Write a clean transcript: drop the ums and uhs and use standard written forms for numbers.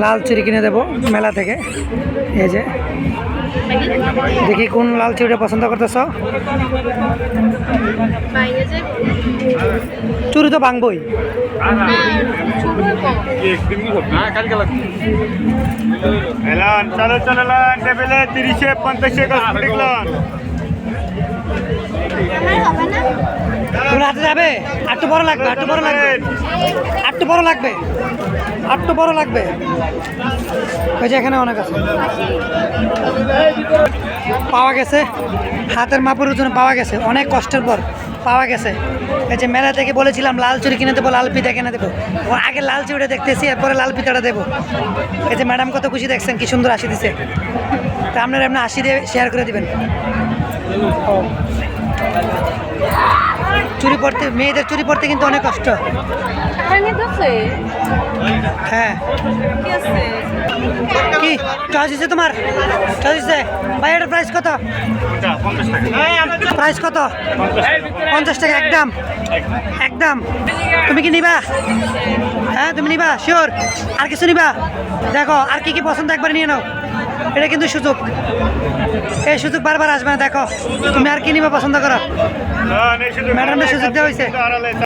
লাল চুড়ি কিনে দেবো মেলা থেকে। এই যে দেখি কোন লাল চুড়িটা পছন্দ করতেছ। চুড়ি তো ভাঙবই। চলো চলো টেবিলে 30-এ 50-এ লিখলাম। তোমরা হাতে যাবে? একটু বড় লাগবে, একটু বড় লাগবে, একটু বড় লাগবে, একটু বড় লাগবে। ওই যে এখানে অনেক আছে, পাওয়া গেছে হাতের মাপের জন্য, পাওয়া গেছে অনেক কষ্টের পর পাওয়া গেছে। এই যে মেলা থেকে বলেছিলাম লাল চুড়ি কিনে দেবো, লাল পিতা কিনে দেবো। আগে লাল চুড়িটা দেখতেছি, এরপরে লাল পিতাটা দেবো। এই যে ম্যাডাম কত খুশি, দেখছেন কি সুন্দর হাসি দিছে। তা আপনারা এমনি হাসি দিয়ে শেয়ার করে দিবেন। চুরি পড়তে, মেয়েদের চুরি পড়তে কিন্তু অনেক কষ্ট। হ্যাঁ কি চয়েস হয়েছে তোমার? চয়েস হয়েছে ভাই? এটার প্রাইস কত? প্রাইস কত? 50 টাকা একদম, একদম। তুমি কি নিবা? হ্যাঁ তুমি নিবা শিওর? আর কিছু নিবা? দেখো আর কি কি পছন্দ একবার নিয়ে নাও। এটা কিন্তু সুযোগ, এই সুযোগ বারবার আসবে না। দেখো তুমি আর কি নিবা পছন্দ করো। ম্যাডামের সুযোগ দেওয়া হয়েছে।